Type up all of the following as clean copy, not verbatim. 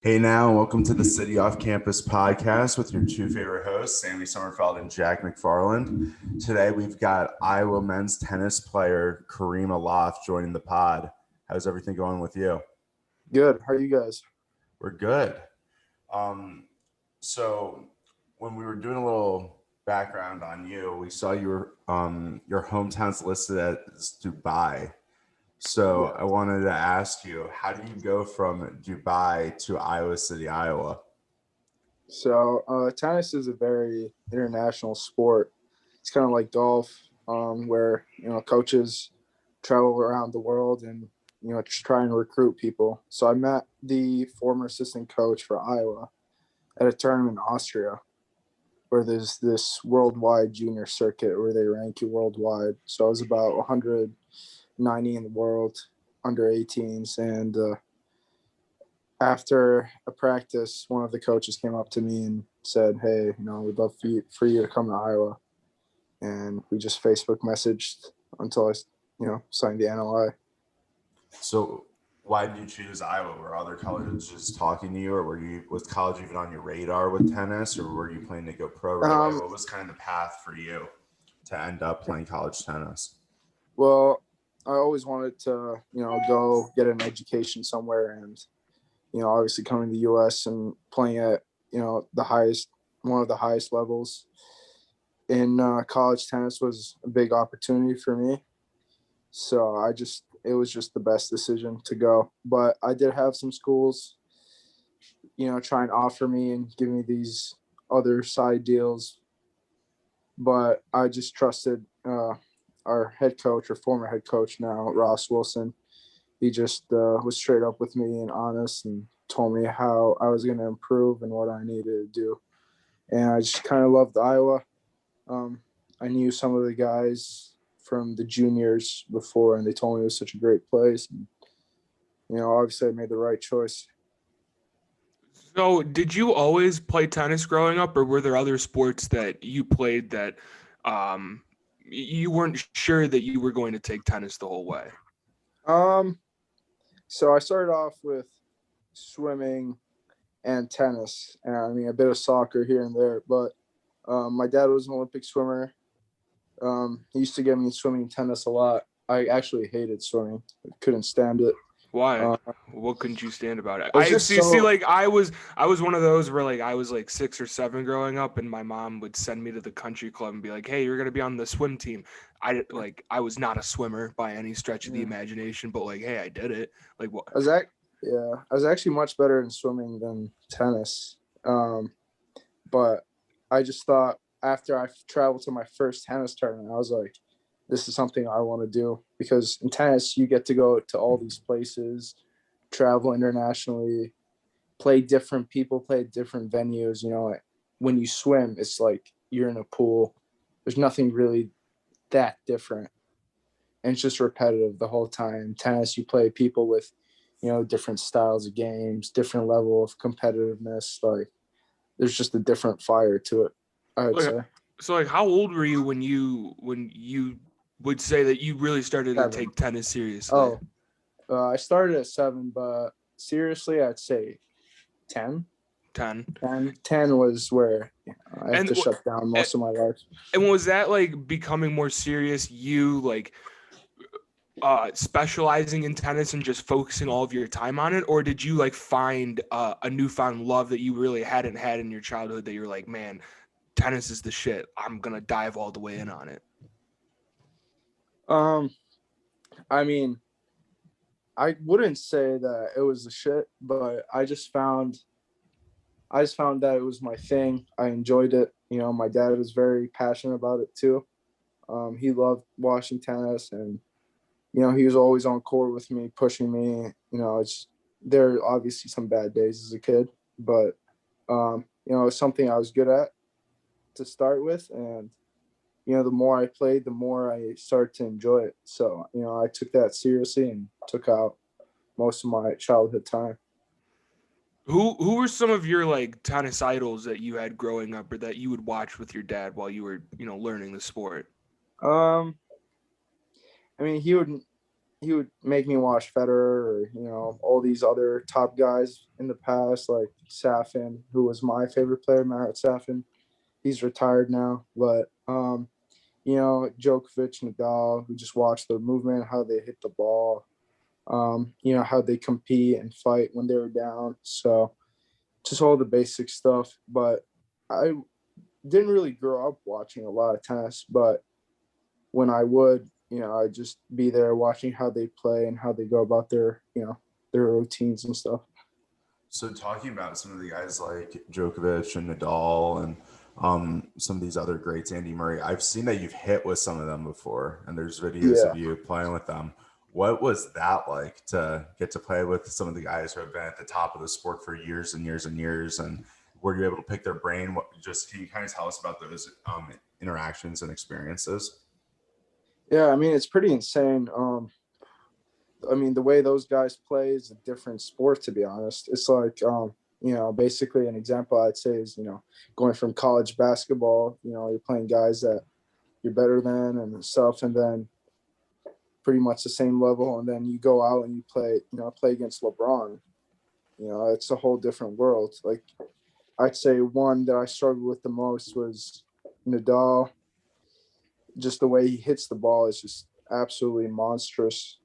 Hey now, and welcome to the City Off Campus podcast with your two favorite hosts, Sammy Sommerfeld and Jack McFarland. Today we've got Iowa men's tennis player Kareem Allaf joining the pod. How's everything going with you? Good. How are you guys? We're good. Um, so when we were doing a little background on you, we saw your hometown's listed as Dubai. So Yeah. I wanted to ask you, how do you go from Dubai to Iowa City, Iowa? Tennis is a very international sport. It's kind of like golf, where coaches travel around the world and just try and recruit people. So I met the former assistant coach for Iowa at a tournament in Austria, where there's this worldwide junior circuit where they rank you worldwide. So I was about 190 in the world under 18s, and after a practice, one of the coaches came up to me and said, "Hey, we'd love for you to come to Iowa." And we just Facebook messaged until I, signed the NLI. So why did you choose Iowa? Were other colleges talking to you, or was college even on your radar with tennis, or were you planning to go pro right away? Um, What was kind of the path for you to end up playing college tennis? well, I always wanted to, go get an education somewhere, and obviously coming to the U.S. and playing at, one of the highest levels in college tennis was a big opportunity for me. So it was just the best decision to go. But I did have some schools, try and offer me and give me these other side deals. But I just trusted our head coach or former head coach now, Ross Wilson. He just was straight up with me and honest and told me how I was going to improve and what I needed to do. And I just kind of loved Iowa. I knew some of the guys from the juniors before, and they told me it was such a great place. And, obviously I made the right choice. So, did you always play tennis growing up, or were there other sports that you played that you weren't sure that you were going to take tennis the whole way? Um, so I started off with swimming and tennis, and I mean a bit of soccer here and there. But my dad was an Olympic swimmer. He used to get me swimming and tennis a lot. I actually hated swimming; couldn't stand it. Why? Uh, What couldn't you stand about it? it was I just see. so Like I was one of those where like I was like 6 or 7 growing up, and my mom would send me to the country club and be like, "Hey, you're gonna be on the swim team." I was not a swimmer by any stretch of the yeah. imagination, but like, hey, I did it. Like what? I was actually much better in swimming than tennis. But I just thought after I traveled to my first tennis tournament, I was like, this is something I want to do because in tennis you get to go to all these places, travel internationally, play different people, play at different venues. When you swim, it's like you're in a pool. There's nothing really that different, and it's just repetitive the whole time. Tennis, you play people with, different styles of games, different level of competitiveness. Like there's just a different fire to it, I would Like, say. so like, how old were you when you would say that you really started to 7. take tennis seriously? Oh, I started at 7, but seriously, I'd say 10. 10. 10 was where I had And to shut down most of my life. and was that like becoming more serious? You like specializing in tennis and just focusing all of your time on it, or did you like find a newfound love that you really hadn't had in your childhood that you're like, man, tennis is the shit. I'm gonna dive all the way in on it. Um, I mean, I wouldn't say that it was the shit, but I just found that it was my thing. I enjoyed it. My dad was very passionate about it too. He loved watching tennis, and he was always on court with me, pushing me. There are obviously some bad days as a kid, but it's something I was good at to start with, and the more I played, the more I started to enjoy it. So I took that seriously and took out most of my childhood time. Who were some of your like tennis idols that you had growing up, or that you would watch with your dad while you were learning the sport? Um, I mean, he would. he would make me watch Federer or, all these other top guys in the past, like Safin, who was my favorite player, Marat Safin. He's retired now, but Djokovic, Nadal, who just watch their movement, how they hit the ball, how they compete and fight when they were down. So just all the basic stuff. But I didn't really grow up watching a lot of tennis, but when I would, I'd just be there watching how they play and how they go about their routines and stuff. So talking about some of the guys like Djokovic and Nadal and some of these other greats, Andy Murray, I've seen that you've hit with some of them before, and there's videos of you playing with them. What was that like to get to play with some of the guys who have been at the top of the sport for years and years and years? And were you able to pick their brain? Can you kind of tell us about those interactions and experiences? Yeah, I mean, it's pretty insane. The way those guys play is a different sport, to be honest. It's like, basically an example I'd say is, going from college basketball, you're playing guys that you're better than and stuff, and then pretty much the same level. And then you go out and you play against LeBron. It's a whole different world. Like, I'd say one that I struggled with the most was Nadal. Just the way he hits the ball is just absolutely monstrous.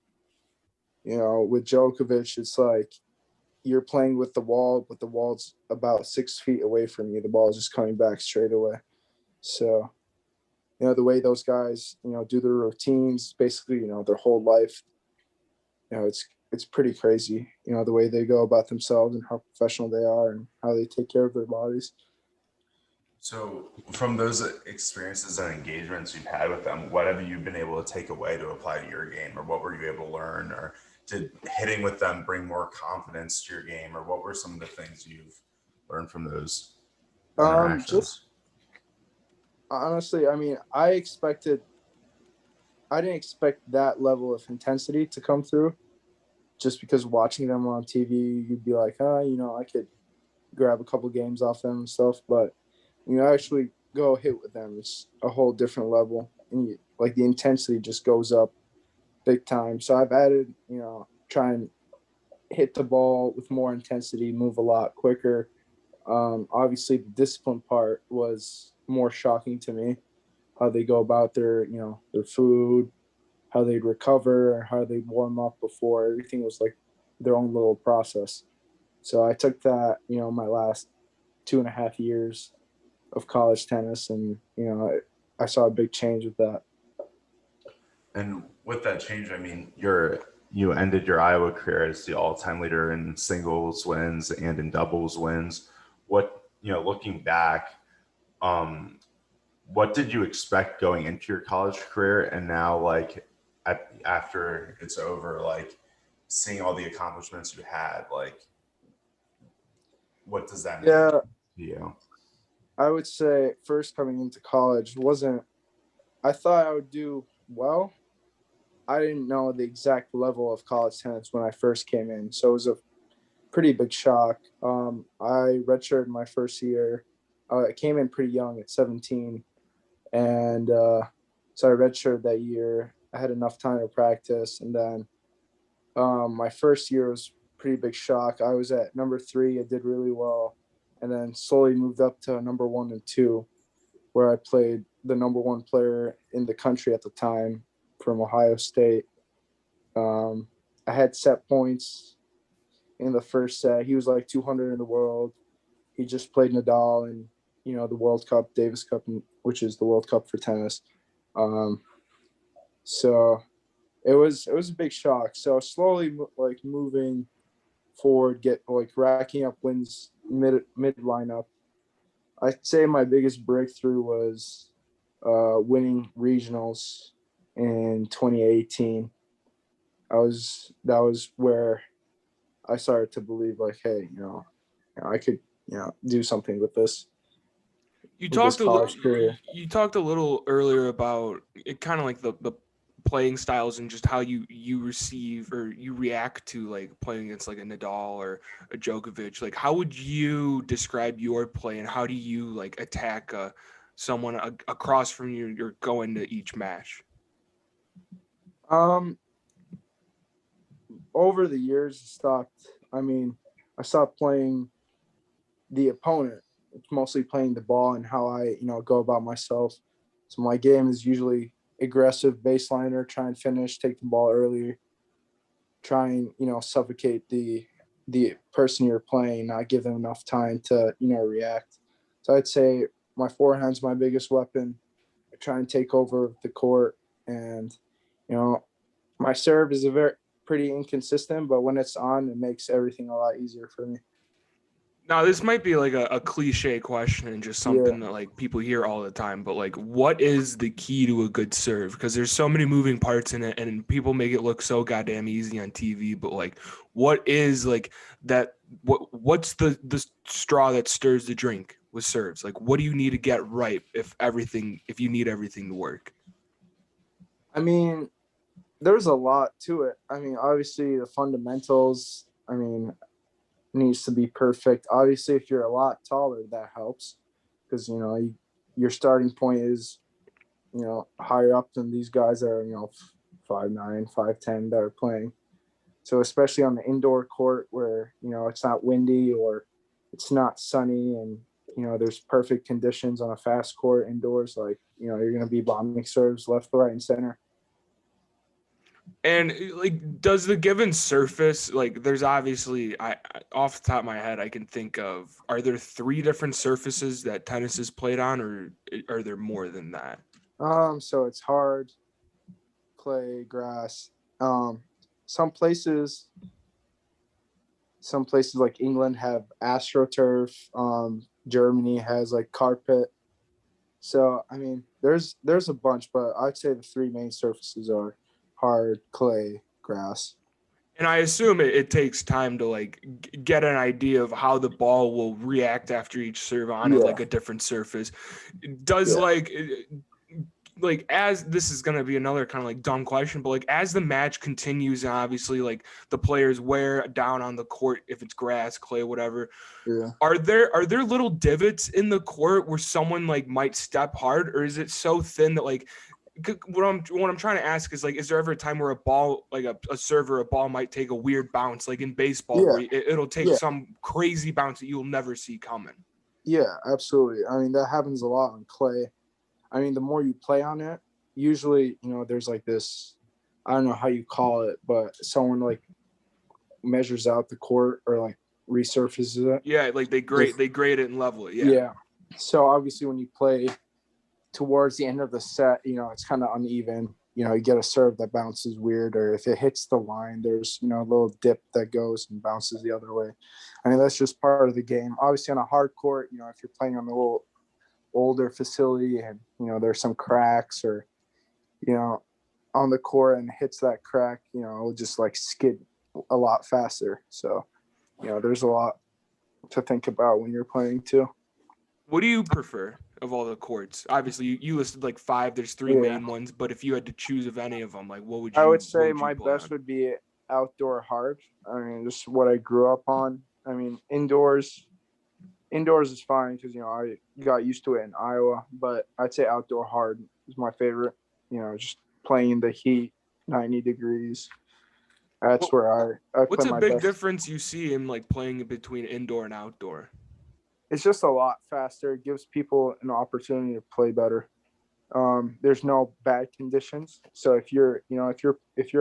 With Djokovic, it's like you're playing with the wall, but the wall's about 6 feet away from you. The ball is just coming back straight away. So, the way those guys, do their routines, basically, their whole life, it's pretty crazy, the way they go about themselves and how professional they are and how they take care of their bodies. So from those experiences and engagements you've had with them, what have you been able to take away to apply to your game? Or what were you able to learn? Or did hitting with them bring more confidence to your game? Or what were some of the things you've learned from those interactions? Just honestly, I mean, I didn't expect that level of intensity to come through, just because watching them on TV, you'd be like, I could grab a couple games off them and stuff. But when you actually go hit with them, it's a whole different level. And the intensity just goes up big time. So I've added, try and hit the ball with more intensity, move a lot quicker. Obviously, the discipline part was more shocking to me. How they go about their food, how they'd recover, how they'd warm up before. Everything was like their own little process. So I took that, my last 2.5 years of college tennis, and I saw a big change with that. And with that change, I mean, you ended your Iowa career as the all-time leader in singles wins and in doubles wins. What, looking back, what did you expect going into your college career? And now, like, after it's over, like, seeing all the accomplishments you had, like, what does that mean to you? I would say first coming into college I thought I would do well. I didn't know the exact level of college tennis when I first came in. So it was a pretty big shock. I redshirted my first year. I came in pretty young at 17. And so I redshirted that year. I had enough time to practice. And then my first year was pretty big shock. I was at number 3. I did really well. And then slowly moved up to number 1 and 2, where I played the number 1 player in the country at the time from Ohio State. I had set points in the first set. He was like 200 in the world. He just played Nadal in, the World Cup, Davis Cup, which is the World Cup for tennis. So it was a big shock. So slowly moving forward, racking up wins mid lineup. I'd say my biggest breakthrough was winning regionals in 2018. That was where I started to believe, like, hey, I could, do something with this. You talked a little earlier about it, kind of like the playing styles and just how you receive or you react to like playing against like a Nadal or a Djokovic. Like, how would you describe your play, and how do you like attack someone across from you? You're going to each match. over the years, I stopped playing the opponent. It's mostly playing the ball and how I, go about myself. So my game is usually aggressive baseliner, try and finish, take the ball early, try and, suffocate the person you're playing, not give them enough time to, react. So I'd say my forehand's my biggest weapon. I try and take over the court, and, my serve is pretty inconsistent, but when it's on, it makes everything a lot easier for me. Now, this might be like a cliche question and just something that like people hear all the time, but like, what is the key to a good serve? Because there's so many moving parts in it, and people make it look so goddamn easy on TV. But like, what is like that? What's the straw that stirs the drink with serves? Like, what do you need to get right if you need everything to work? I mean, there's a lot to it. I mean, obviously the fundamentals. Needs to be perfect. Obviously, if you're a lot taller, that helps because your starting point is higher up than these guys that are 5'9", 5'10" that are playing. So especially on the indoor court where it's not windy or it's not sunny and there's perfect conditions on a fast court indoors, like you're gonna be bombing serves left, right, and center. And like, does the given surface, like, there's obviously, I off the top of my head, I can think of, are there 3 different surfaces that tennis is played on, or are there more than that? So it's hard, clay, grass. Some places like England have AstroTurf. Germany has like carpet. So there's a bunch, but I'd say the 3 main surfaces are hard, clay, grass. And I assume it takes time to like get an idea of how the ball will react after each serve on it, like a different surface. Does like as this is going to be another kind of like dumb question, but like as the match continues, and obviously like the players wear down on the court, if it's grass, clay, whatever, are there little divots in the court where someone like might step hard, or is it so thin that like what I'm trying to ask is like, is there ever a time where a ball, like a server, a ball might take a weird bounce, like in baseball, where it'll take some crazy bounce that you'll never see coming? Yeah, absolutely. That happens a lot on clay. The more you play on it, usually, there's like this, I don't know how you call it, but someone like measures out the court or like resurfaces it. Yeah, like they grade it and level it. Yeah. So obviously when you play towards the end of the set, it's kind of uneven. You get a serve that bounces weird, or if it hits the line, there's, a little dip that goes and bounces the other way. That's just part of the game. Obviously on a hard court, if you're playing on the little older facility and there's some cracks or on the court and hits that crack, it'll just like skid a lot faster. So there's a lot to think about when you're playing too. What do you prefer of all the courts? Obviously you listed like 5, there's 3 main ones, but if you had to choose of any of them, like what would you? I would say my best would be outdoor hard. Just what I grew up on. Indoors is fine because I got used to it in Iowa, but I'd say outdoor hard is my favorite. Just playing in the heat, 90 degrees. That's where I what's play a my big best. difference you see in like playing between indoor and outdoor? It's just a lot faster. It gives people an opportunity to play better. There's no bad conditions, so if you're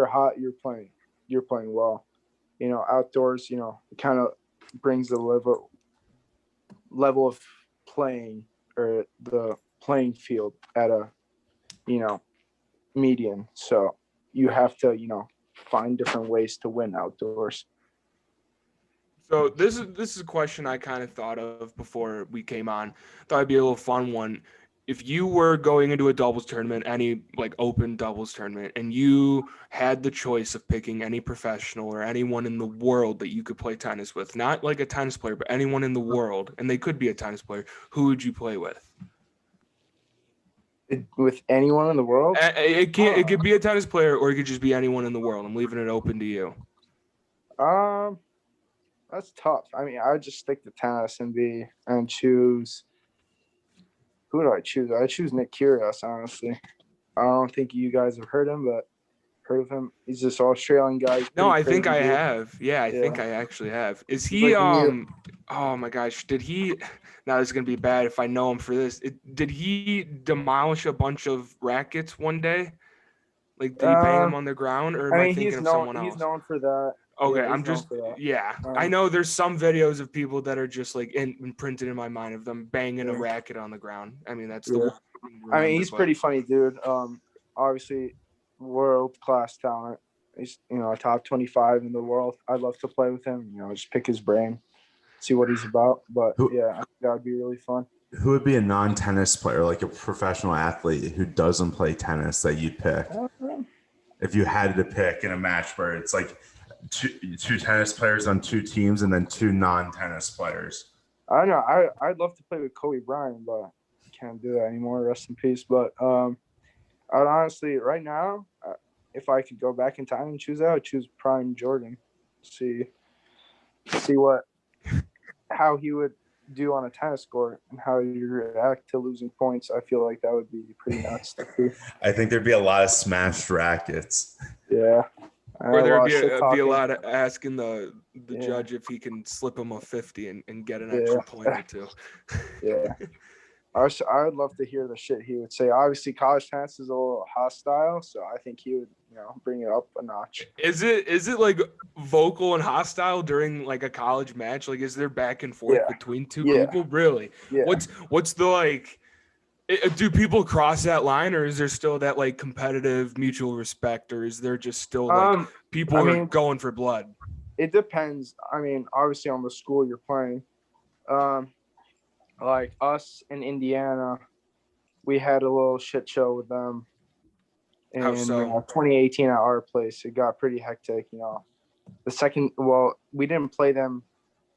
hot, you're playing well. Outdoors, it kind of brings the level of playing or the playing field at a median. So you have to find different ways to win outdoors. So this is a question I kind of thought of before we came on. Thought it'd be a little fun one. If you were going into a doubles tournament, any like open doubles tournament, and you had the choice of picking any professional or anyone in the world that you could play tennis with, not like a tennis player, but anyone in the world, and they could be a tennis player, who would you play with? With anyone in the world? It could be a tennis player, or it could just be anyone in the world. I'm leaving it open to you. That's tough. I would just stick to tennis and choose. Who do I choose? I choose Nick Kyrgios, honestly. I don't think you guys have heard him, but heard of him? He's this Australian guy. He's No, pretty I think crazy I dude. have. Yeah, I think Yeah. I actually have. Is He's he like oh my gosh, did he now this is gonna be bad if I know him for this. Did he demolish a bunch of rackets one day? Like did he bang them on the ground or I am I mean, thinking of someone he's else? known for that. Okay, Yeah, I'm he's known just for that. yeah. I know there's some videos of people that are just like imprinted in my mind of them banging a Yeah. racket on the ground. I mean, that's Yeah. the one thing to I mean, remember, he's but- pretty funny, dude. Obviously, world class talent. He's a top 25 in the world. I'd love to play with him. Just pick his brain, see what he's about. But yeah, I think that would be really fun. Who would be a non-tennis player, like a professional athlete who doesn't play tennis that you'd pick? If you had to pick in a match where it's like two tennis players on two teams and then two non-tennis players. I don't know. I'd love to play with Kobe Bryant, but can't do that anymore. Rest in peace. But I'd honestly, right now, if I could go back in time and choose that, I'd choose Prime Jordan. See how he would do on a tennis court and how he'd react to losing points. I feel like that would be pretty nuts. I think there'd be a lot of smashed rackets. Yeah. Or there'd be a lot of asking the Yeah. judge if he can slip him a 50 and get an extra point or two. Yeah. I would love to hear the shit he would say. Obviously, college tennis is a little hostile, so I think he would, bring it up a notch. Is it like vocal and hostile during like a college match? Like, is there back and forth between two people? Really? Yeah. What's the like? Do people cross that line, or is there still that like competitive mutual respect, or is there just still like people are going for blood? It depends. I mean, obviously on the school you're playing. Like us in Indiana, we had a little shit show with them in 2018 at our place. It got pretty hectic. We didn't play them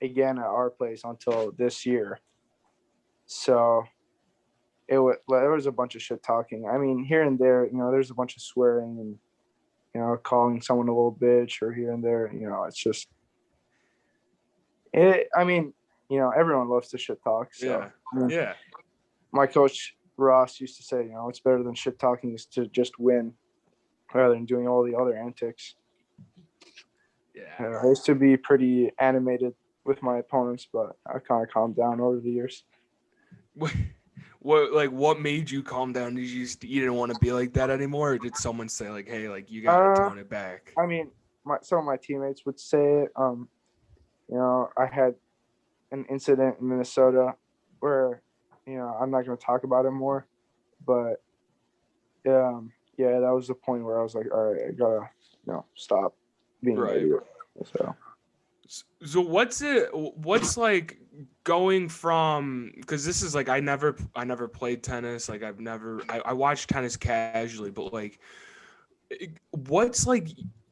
again at our place until this year. So there was a bunch of shit talking. I mean, here and there, there's a bunch of swearing and, calling someone a little bitch or here and there, it's just, everyone loves to shit talk. So, yeah. My coach Ross used to say, it's better than shit talking is to just win rather than doing all the other antics. Yeah. I used to be pretty animated with my opponents, but I kind of calmed down over the years. What made you calm down? Did you didn't want to be like that anymore, or did someone say like, hey, like you gotta tone it back? I mean, some of my teammates would say it. I had an incident in Minnesota where, I'm not going to talk about it more, but that was the point where I was like, all right, I gotta, stop being an idiot. So what's like going from, because this is like I never played tennis, like I watched tennis casually, but like what's like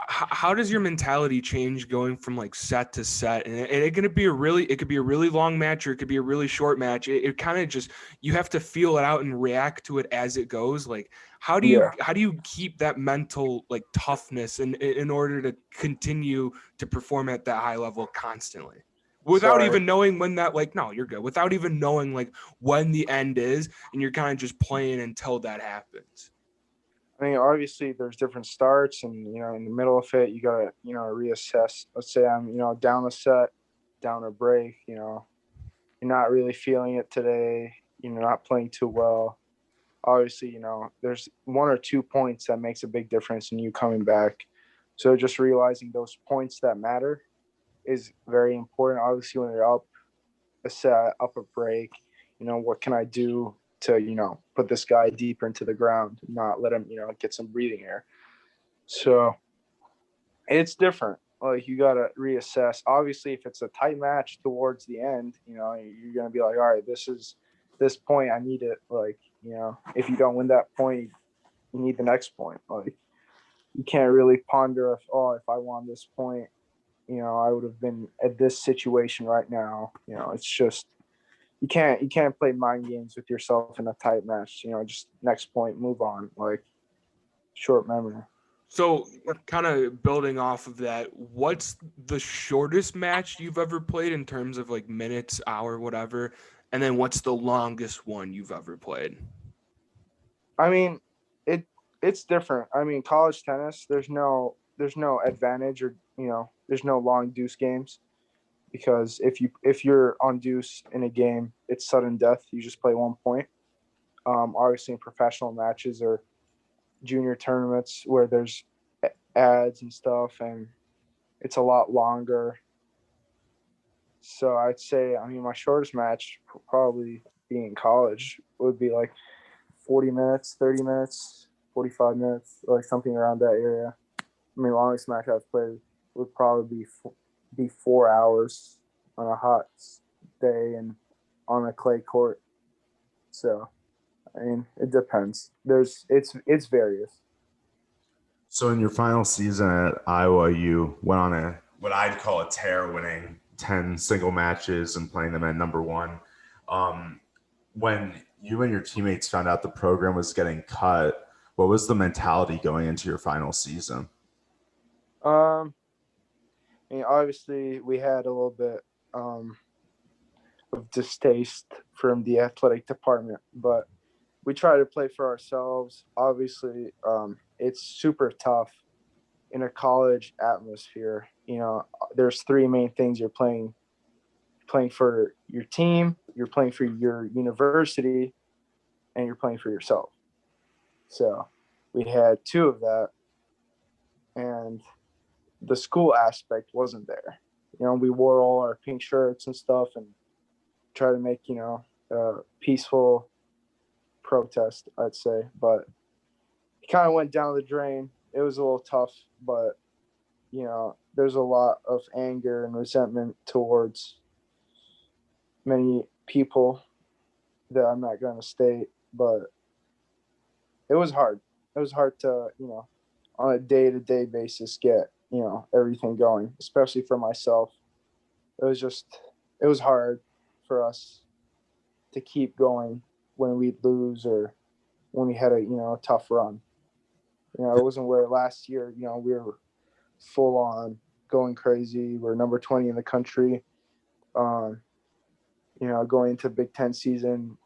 how does your mentality change going from like set to set? And it could be a really long match or it could be a really short match. It kind of just, you have to feel it out and react to it as it goes. Like how do you keep that mental like toughness in order to continue to perform at that high level constantly without even knowing when that, like, no, you're good, without even knowing like when the end is, and you're kind of just playing until that happens? I mean, obviously there's different starts and, in the middle of it, you got to, reassess. Let's say I'm, down a set, down a break, you're not really feeling it today. You're not playing too well. Obviously, there's 1 or 2 points that makes a big difference in you coming back. So just realizing those points that matter is very important. Obviously, when you're up a set, up a break, what can I do to, put this guy deeper into the ground, not let him, get some breathing air. So it's different. Like you got to reassess. Obviously, if it's a tight match towards the end, you're going to be like, all right, this point, I need it. Like, if you don't win that point, you need the next point. Like you can't really ponder if I won this point, I would have been at this situation right now. It's just, you can't play mind games with yourself in a tight match. Just next point, move on. Like short memory. So kind of building off of that, what's the shortest match you've ever played in terms of like minutes, hour, whatever? And then what's the longest one you've ever played? I mean, it It's different. I mean, college tennis, there's no advantage, or there's no long deuce games, because if you're on deuce in a game, it's sudden death. You just play 1 point. Obviously, in professional matches or junior tournaments where there's ads and stuff, and it's a lot longer. So I'd say, I mean, my shortest match probably being in college would be like 40 minutes, 30 minutes, 45 minutes, like something around that area. I mean, longest match I've played would probably be 4 hours on a hot day and on a clay court. So, I mean, it depends. It's various. So in your final season at Iowa, you went on what I'd call a tear, winning 10 single matches and playing them at number one. When you and your teammates found out the program was getting cut, what was the mentality going into your final season? I mean, obviously, we had a little bit of distaste from the athletic department, but we try to play for ourselves. Obviously, it's super tough in a college atmosphere. There's three main things you're playing for: your team, you're playing for your university, and you're playing for yourself. So we had two of that, and the school aspect wasn't there. We wore all our pink shirts and stuff and try to make, a peaceful protest, I'd say. But it kind of went down the drain. It was a little tough, but, there's a lot of anger and resentment towards many people that I'm not going to state. But it was hard. It was hard to, on a day-to-day basis get, everything going, especially for myself. It was hard for us to keep going when we'd lose or when we had a tough run. It wasn't where last year, we were full on going crazy. We're number 20 in the country. Going into Big Ten season,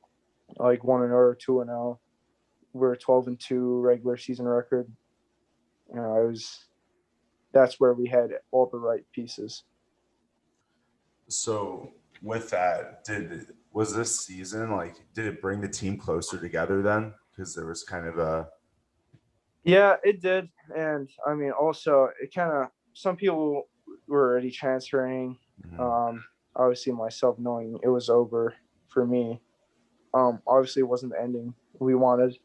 like 1-0 or 2-0. We're 12-2 regular season record. That's where we had all the right pieces. So with that, was this season, did it bring the team closer together then? Because there was kind of Yeah, it did. And I mean, also it kind of, some people were already transferring. Obviously myself knowing it was over for me. Obviously it wasn't the ending we wanted,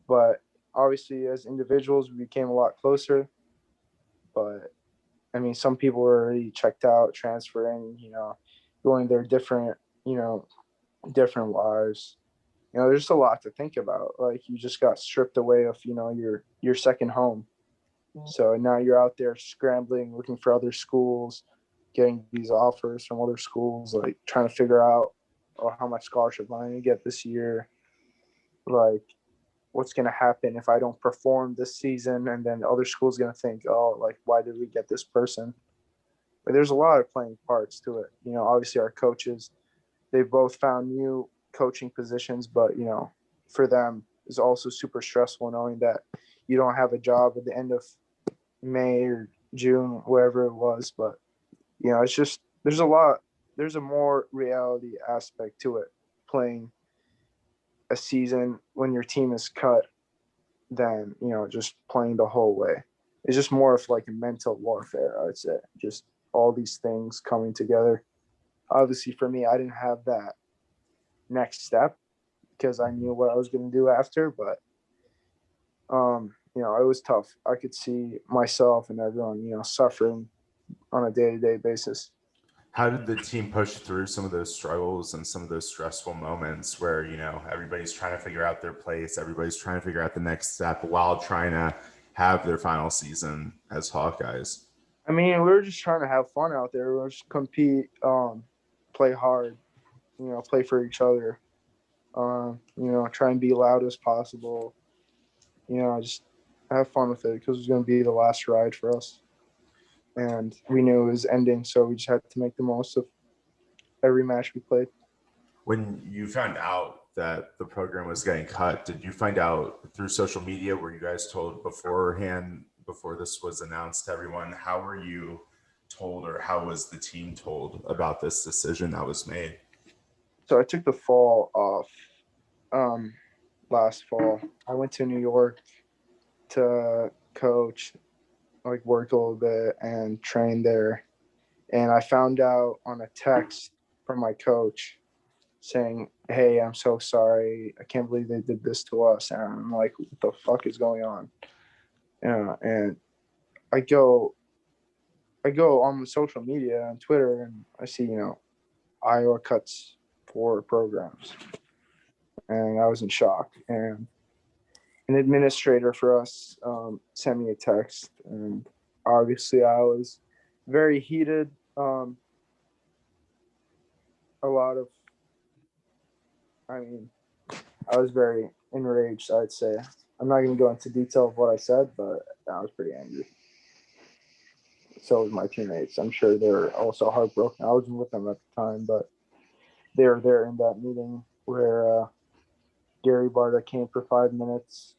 but obviously as individuals we became a lot closer. But I mean, some people were already checked out, transferring, going their different lives. There's just a lot to think about. Like, you just got stripped away of, your second home. So now you're out there scrambling, looking for other schools, getting these offers from other schools, like trying to figure out, how much scholarship am I going to get this year? Like, what's going to happen if I don't perform this season? And then other schools going to think, why did we get this person? But there's a lot of playing parts to it. Obviously our coaches, they both found new coaching positions, but, for them it's also super stressful knowing that you don't have a job at the end of May or June, wherever it was. But, it's just, there's a more reality aspect to it, playing a season when your team is cut than, just playing the whole way. It's just more of like a mental warfare, I would say. Just all these things coming together. Obviously for me, I didn't have that next step because I knew what I was going to do after, but it was tough. I could see myself and everyone, suffering on a day-to-day basis. How did the team push through some of those struggles and some of those stressful moments where, everybody's trying to figure out their place, everybody's trying to figure out the next step while trying to have their final season as Hawkeyes? I mean, we were just trying to have fun out there. We were just compete, play hard, play for each other, try and be loud as possible, just have fun with it because it was going to be the last ride for us. And we knew it was ending, so we just had to make the most of every match we played. When you found out that the program was getting cut, did you find out through social media? Were you guys told beforehand, before this was announced to everyone? How were you told, or how was the team told about this decision that was made? So I took the fall off last fall. I went to New York to coach, like work a little bit and train there. And I found out on a text from my coach saying, "Hey, I'm so sorry. I can't believe they did this to us." And I'm like, "What the fuck is going on?" And I go on social media on Twitter and I see, Iowa cuts 4 programs. And I was in shock. And an administrator for us sent me a text, and obviously I was very heated. I was very enraged, I'd say. I'm not going to go into detail of what I said, but I was pretty angry. So was my teammates. I'm sure they're also heartbroken. I wasn't with them at the time, but they were there in that meeting where Gary Barta came for 5 minutes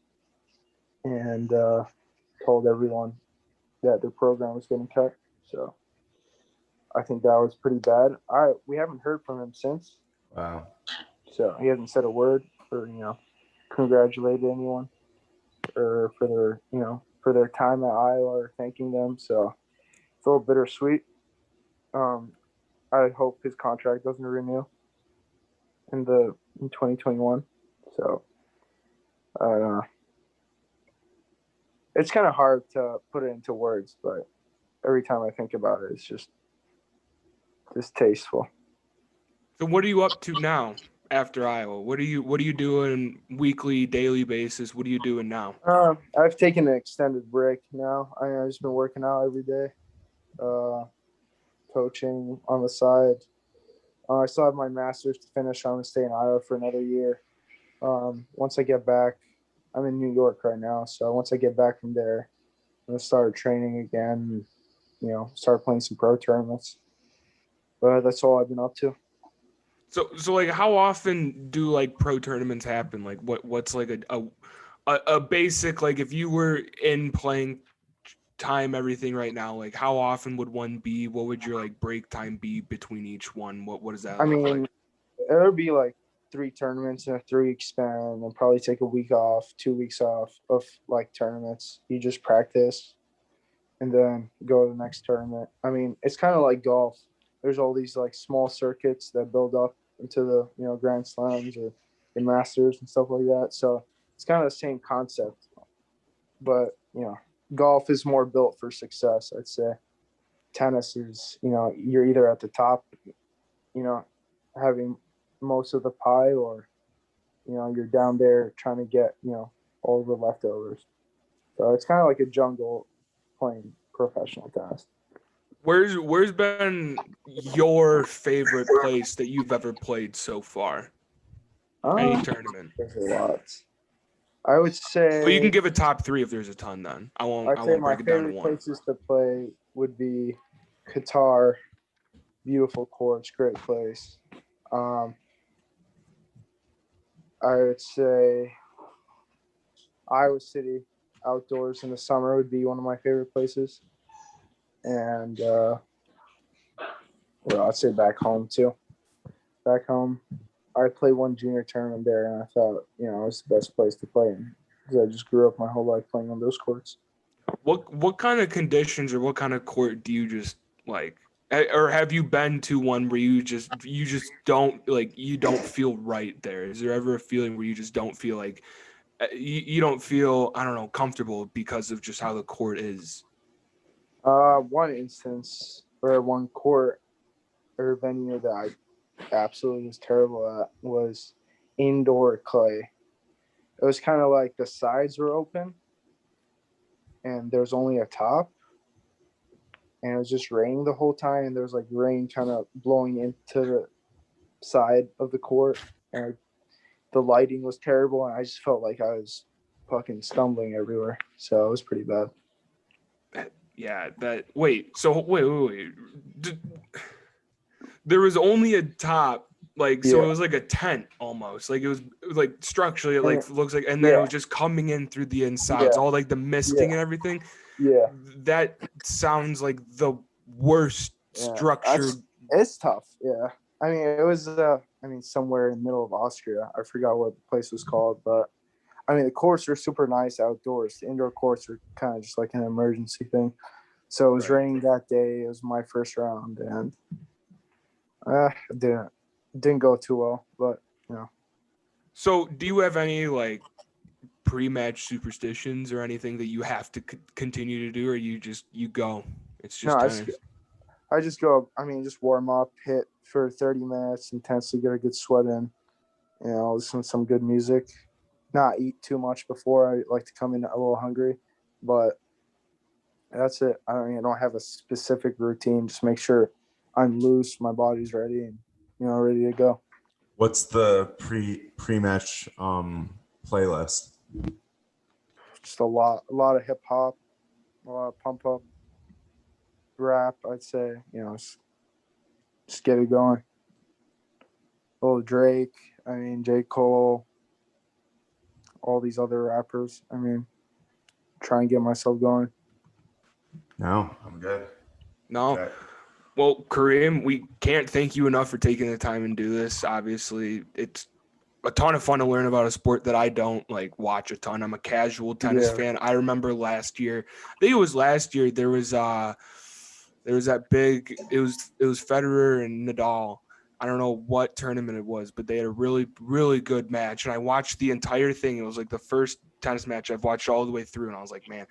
and told everyone that their program was getting cut. So I think that was pretty bad. We haven't heard from him since. Wow. So he hasn't said a word or, congratulated anyone or for their time at Iowa or thanking them. So it's a little bittersweet. I hope his contract doesn't renew in 2021. So it's kind of hard to put it into words, but every time I think about it, it's just distasteful. So what are you up to now after Iowa? What are you doing weekly, daily basis? What are you doing now? I've taken an extended break now. I've just been working out every day, coaching on the side. I still have my master's to finish. I'm going to stay in Iowa for another year. Once I get back, I'm in New York right now. So once I get back from there, I'm going to start training again, start playing some pro tournaments. But that's all I've been up to. So like, how often do like pro tournaments happen? Like what's like a basic, like if you were in playing time everything right now, like how often would one be? What would your like break time be between each one? What does that look like? It would be like 3 tournaments in a 3-week span, and probably take a week off, 2 weeks off of like tournaments. You just practice and then go to the next tournament. It's kind of like golf. There's all these like small circuits that build up into the Grand Slams or the Masters and stuff like that. So it's kind of the same concept, but golf is more built for success, I'd say. Tennis is, you're either at the top, having most of the pie, or you're down there trying to get all the leftovers. So it's kind of like a jungle playing professional tennis. Where's been your favorite place that you've ever played so far? Any tournament? There's a lot. I would say. Well, you can give a top 3 if there's a ton. Then I won't break it down to one. My favorite places to play would be Qatar. Beautiful courts, great place. I would say Iowa City outdoors in the summer would be one of my favorite places. And I'd say back home too. Back home, I played one junior tournament there, and I thought, it was the best place to play in because I just grew up my whole life playing on those courts. What kind of conditions or what kind of court do you just like? Or have you been to one where you just don't like, you don't feel right there? Is there ever a feeling where you just don't feel like you don't feel, I don't know, comfortable because of just how the court is? One instance or one court or venue that I absolutely was terrible at was indoor clay. It was kind of like the sides were open and there's only a top, and it was just raining the whole time, and there was like rain kind of blowing into the side of the court, and the lighting was terrible, and I just felt like I was fucking stumbling everywhere. So it was pretty bad. Yeah, wait. There was only a top, Like, so it was like a tent almost. Like it was like structurally, it like looks like, and then it was just coming in through the insides, all like the misting and everything. Yeah. That sounds like the worst structured. It's tough. Yeah. I mean, it was, somewhere in the middle of Austria. I forgot what the place was called, but I mean, the courts are super nice outdoors. The indoor courts are kind of just like an emergency thing. So it was raining that day. It was my first round, and it didn't go too well, but So do you have any like pre-match superstitions or anything that you have to continue to do, or you go? It's just tennis. I just go. I mean, just warm up, hit for 30 minutes, intensely get a good sweat in. Listen to some good music. Not eat too much before. I like to come in a little hungry, but that's it. I don't have a specific routine. Just make sure I'm loose, my body's ready, and ready to go. What's the pre-match playlist? Just a lot of hip hop, a lot of pump up, rap. I'd say just get it going. A little Drake. J. Cole. All these other rappers. Try and get myself going. No, I'm good. No. Okay. Well, Kareem, we can't thank you enough for taking the time and do this. Obviously, it's a ton of fun to learn about a sport that I don't like watch a ton. I'm a casual tennis fan. I remember last year, I think it was last year, there was that big, it was Federer and Nadal. I don't know what tournament it was, but they had a really, really good match. And I watched the entire thing. It was like the first tennis match I've watched all the way through. And I was like, man,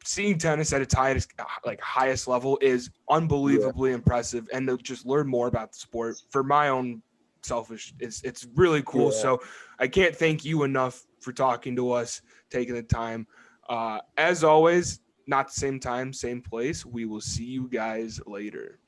seeing tennis at its highest level is unbelievably impressive. And to just learn more about the sport for my own selfish, it's really cool. So I can't thank you enough for talking to us, taking the time. As always, not the same time, same place. We will see you guys later.